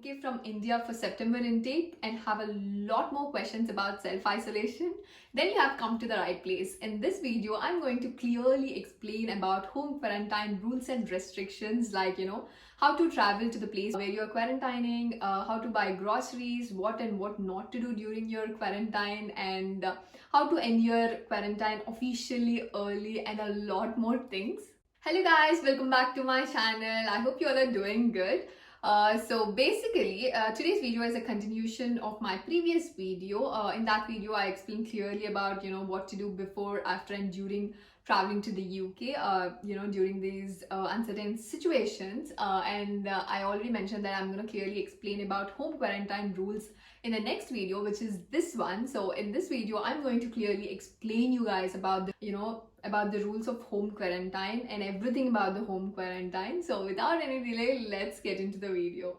UK from India for September intake and have a lot more questions about self-isolation, then you have come to the right place. In this video, I'm going to clearly explain about home quarantine rules and restrictions, like, how to travel to the place where you're quarantining, how to buy groceries, what and what not to do during your quarantine, and how to end your quarantine officially early, and a lot more things. Hello guys, welcome back to my channel. I hope you all are doing good. So basically, today's video is a continuation of my previous video. In that video, I explained clearly about what to do before, after, and during traveling to the UK. During these uncertain situations. And I already mentioned that I'm going to clearly explain about home quarantine rules in the next video, which is this one. So in this video, I'm going to clearly explain you guys about the rules of home quarantine and everything about the home quarantine. So without any delay, let's get into the video.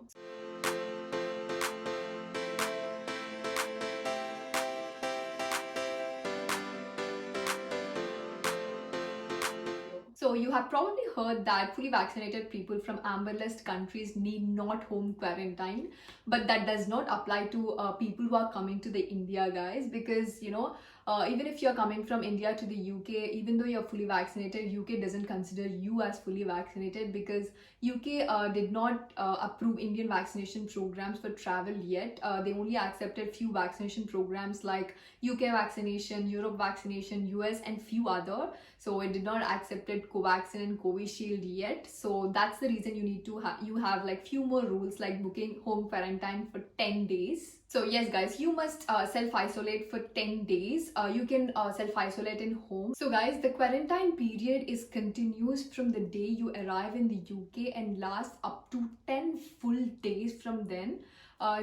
So you have probably heard that fully vaccinated people from amber list countries need not home quarantine, but that does not apply to people who are coming to the India, guys, because even if you're coming from India to the UK, even though you're fully vaccinated, UK doesn't consider you as fully vaccinated because UK did not approve Indian vaccination programs for travel yet. They only accepted few vaccination programs like UK vaccination, Europe vaccination, US, and few other. So it did not accepted Covaxin and Covishield yet. So that's the reason you need to have like few more rules, like booking home quarantine for 10 days. So yes guys, you must self-isolate for 10 days. You can self-isolate in home. So guys, the quarantine period is continuous from the day you arrive in the UK and lasts up to 10 full days from then.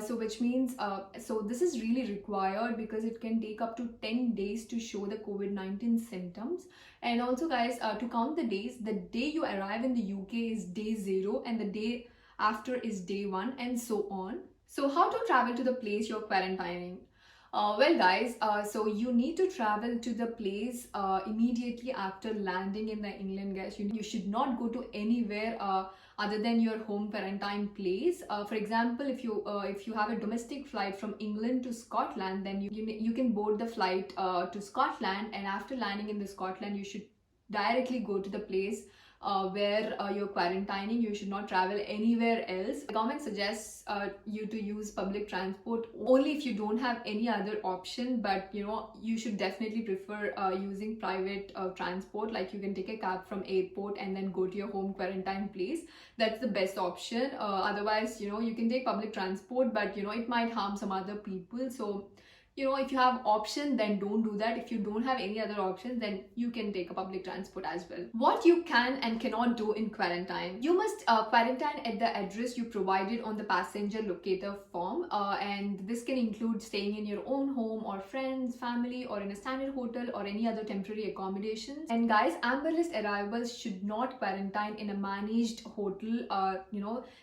So which means, so this is really required because it can take up to 10 days to show the COVID-19 symptoms. And also guys, to count the days, the day you arrive in the UK is day 0 and the day after is day 1, and so on. So how to travel to the place you're quarantining? Well guys, so you need to travel to the place immediately after landing in the England, guys. You should not go to anywhere other than your home quarantine place. For example, if you have a domestic flight from England to Scotland, then you can board the flight to Scotland, and after landing in the Scotland, you should directly go to the place where you're quarantining. You should not travel anywhere else. The government suggests you to use public transport only if you don't have any other option, but you should definitely prefer using private transport. Like you can take a cab from airport and then go to your home quarantine place. That's the best option. Otherwise, you can take public transport, but it might harm some other people. So if you have option, then don't do that. If you don't have any other options, then you can take a public transport as well. What you can and cannot do in quarantine: you must quarantine at the address you provided on the passenger locator form, and this can include staying in your own home or friends, family, or in a standard hotel or any other temporary accommodations. And guys, amber list arrivals should not quarantine in a managed hotel.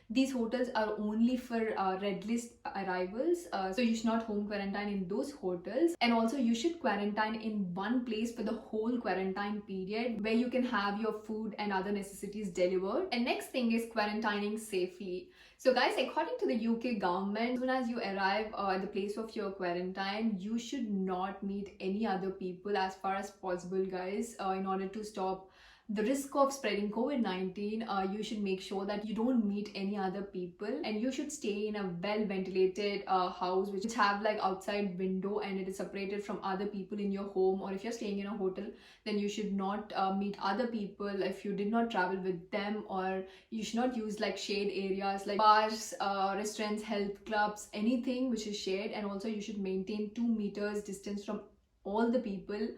These hotels are only for red list arrivals, so you should not home quarantine in those hotels. And also you should quarantine in one place for the whole quarantine period, where you can have your food and other necessities delivered. And next thing is quarantining safely. So guys, according to the UK government, as soon as you arrive at the place of your quarantine, you should not meet any other people as far as possible, guys. In order to stop the risk of spreading COVID-19, you should make sure that you don't meet any other people, and you should stay in a well-ventilated house which have like outside window and it is separated from other people in your home. Or if you're staying in a hotel, then you should not meet other people if you did not travel with them. Or you should not use like shade areas like bars, restaurants, health clubs, anything which is shade. And also you should maintain 2 meters distance from all the people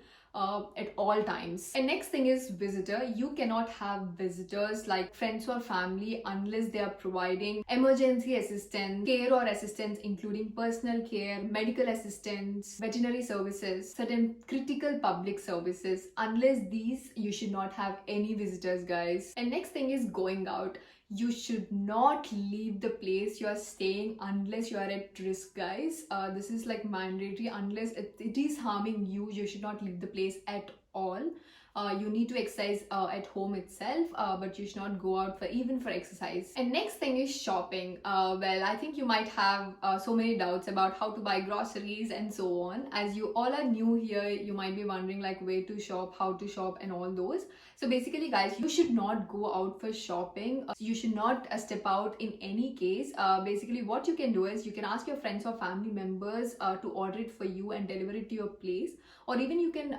at all times. And next thing is visitor. You cannot have visitors like friends or family unless they are providing emergency assistance, care or assistance, including personal care, medical assistance, veterinary services, certain critical public services. Unless these, you should not have any visitors, guys. And next thing is going out. You should not leave the place you are staying unless you are at risk, guys. This is like mandatory. Unless it is harming you, you should not leave the place at all. You need to exercise at home itself, but you should not go out for even for exercise. And next thing is shopping. Well, I think you might have so many doubts about how to buy groceries and so on. As you all are new here, you might be wondering like where to shop, how to shop, and all those. So basically, guys, you should not go out for shopping. You should not step out in any case. Basically, what you can do is you can ask your friends or family members to order it for you and deliver it to your place, or even you can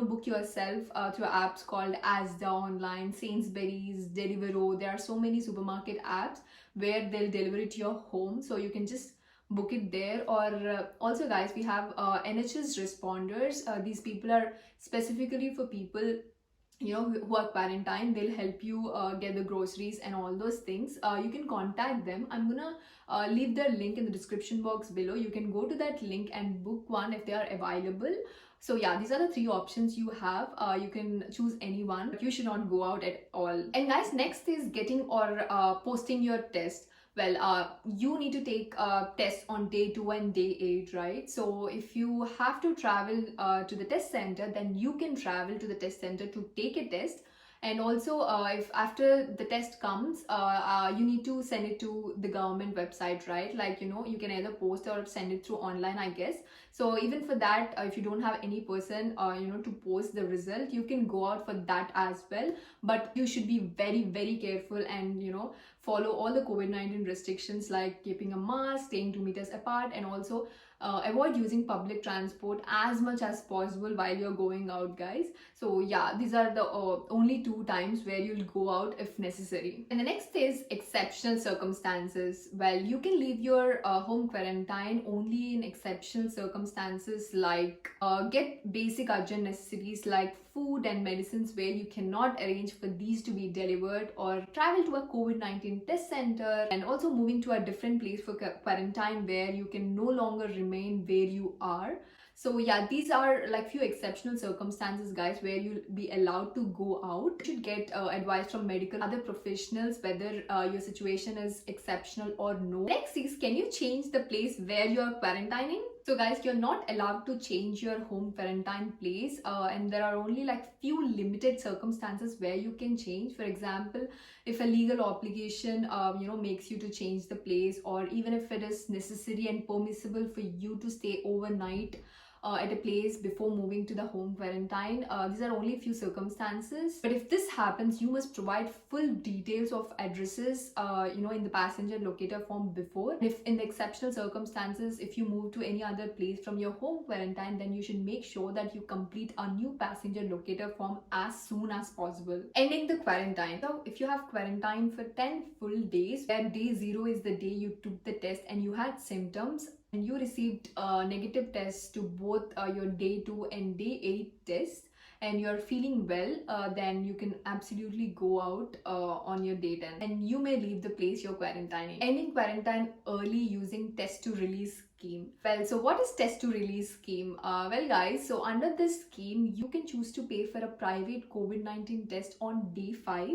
book yourself through apps called Asda online, Sainsbury's, Deliveroo. There are so many supermarket apps where they'll deliver it to your home, so you can just book it there. Or also, guys, we have NHS responders. These people are specifically for people who are quarantine. They'll help you get the groceries and all those things. You can contact them. I'm gonna leave their link in the description box below. You can go to that link and book one if they are available. So yeah, these are the three options you have. You can choose any one, but you should not go out at all. And guys, next is getting or posting your test. Well, you need to take tests on day 2 and day 8, right? So if you have to travel to the test center, then you can travel to the test center to take a test. And also, if after the test comes, you need to send it to the government website, right? Like, you can either post or send it through online, I guess. So even for that, if you don't have any person, to post the result, you can go out for that as well. But you should be very, very careful and, follow all the COVID-19 restrictions like keeping a mask, staying 2 meters apart, and also avoid using public transport as much as possible while you're going out, guys. So yeah, these are the only 2 times where you'll go out if necessary. And the next is exceptional circumstances. Well, you can leave your home quarantine only in exceptional circumstances, like get basic urgent necessities like food and medicines where you cannot arrange for these to be delivered, or travel to a COVID-19 test center, and also moving to a different place for quarantine where you can no longer remain where you are. So yeah, these are like few exceptional circumstances, guys, where you'll be allowed to go out. You should get advice from medical other professionals whether your situation is exceptional or no. Next is, can you change the place where you're quarantining? So guys, you're not allowed to change your home quarantine place, and there are only like few limited circumstances where you can change. For example, if a legal obligation makes you to change the place, or even if it is necessary and permissible for you to stay overnight at a place before moving to the home quarantine. These are only few circumstances, but if this happens, you must provide full details of addresses in the passenger locator form before. If in the exceptional circumstances, if you move to any other place from your home quarantine, then you should make sure that you complete a new passenger locator form as soon as possible. Ending the quarantine. So if you have quarantine for 10 full days, where day 0 is the day you took the test and you had symptoms, and you received negative tests to both your day 2 and day 8 tests, and you're feeling well, then you can absolutely go out on your day 10, and you may leave the place you're quarantining. Ending quarantine early using test to release scheme. Well, so what is test to release scheme? Well guys, so under this scheme, you can choose to pay for a private COVID-19 test on day 5.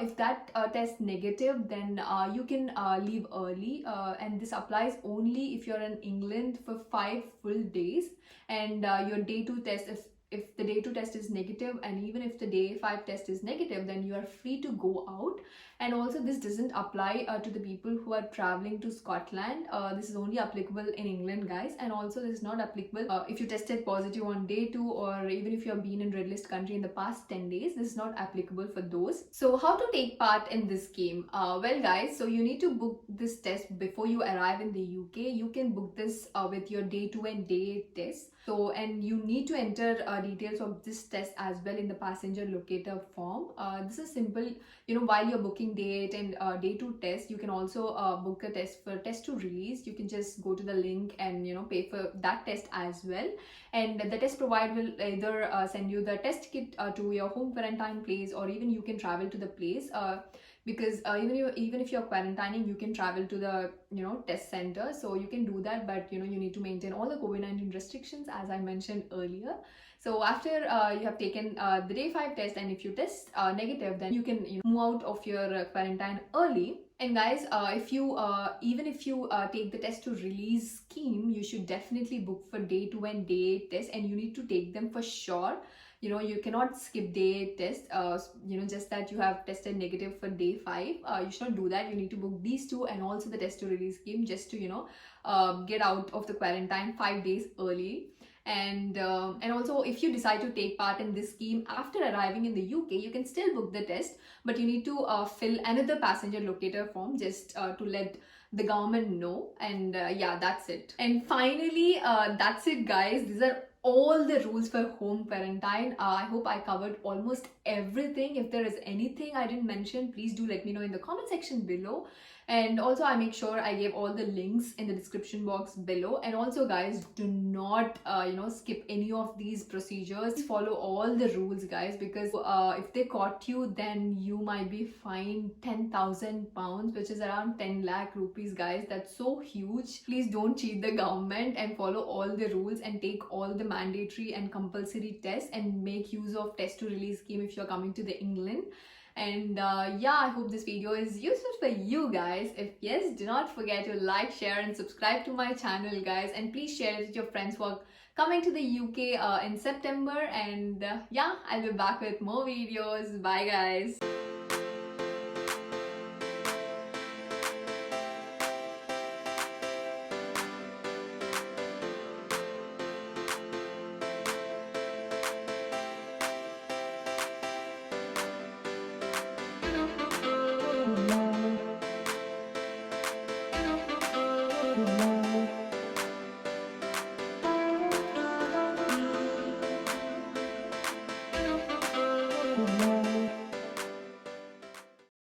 If that test negative, then you can leave early, and this applies only if you're in England for 5 full days, and your day 2 test, if the day 2 test is negative, and even if the day 5 test is negative, then you are free to go out. And also, this doesn't apply to the people who are traveling to Scotland. This is only applicable in England, guys. And also, this is not applicable if you tested positive on day 2, or even if you have been in red list country in the past 10 days. This is not applicable for those. So how to take part in this scheme? Well guys, so you need to book this test before you arrive in the UK. You can book this with your day 2 and day 8 tests. So, and you need to enter details of this test as well in the passenger locator form. This is simple. While you're booking day 8 and day 2 test, you can also book a test for test to release. You can just go to the link and pay for that test as well. And the test provider will either send you the test kit to your home quarantine place, or even you can travel to the place. Because even if you're quarantining, you can travel to the test center, so you can do that, but you need to maintain all the COVID-19 restrictions as I mentioned earlier. So after you have taken the day 5 test, and if you test negative, then you can move out of your quarantine early. And guys, if you even if you take the test to release scheme, you should definitely book for day 2 and day 8 test, and you need to take them for sure. you cannot skip day test, just that you have tested negative for day 5. You should not do that. You need to book these two and also the test to release scheme, just to get out of the quarantine 5 days early. And also, if you decide to take part in this scheme after arriving in the UK, you can still book the test, but you need to fill another passenger locator form, just to let the government know. And yeah, that's it. And finally, that's it, guys. These are all the rules for home quarantine. I hope I covered almost everything. If there is anything I didn't mention, please do let me know in the comment section below. And also, I make sure I gave all the links in the description box below. And also, guys, do not skip any of these procedures. Follow all the rules, guys, because if they caught you, then you might be fined 10,000 pounds, which is around 10 lakh rupees, guys. That's so huge. Please don't cheat the government and follow all the rules and take all the mandatory and compulsory tests and make use of test to release scheme if you're coming to the England. And yeah, I hope this video is useful for you guys. If yes, do not forget to like, share and subscribe to my channel, guys, and please share it with your friends who are coming to the UK in September. And yeah, I'll be back with more videos. Bye, guys.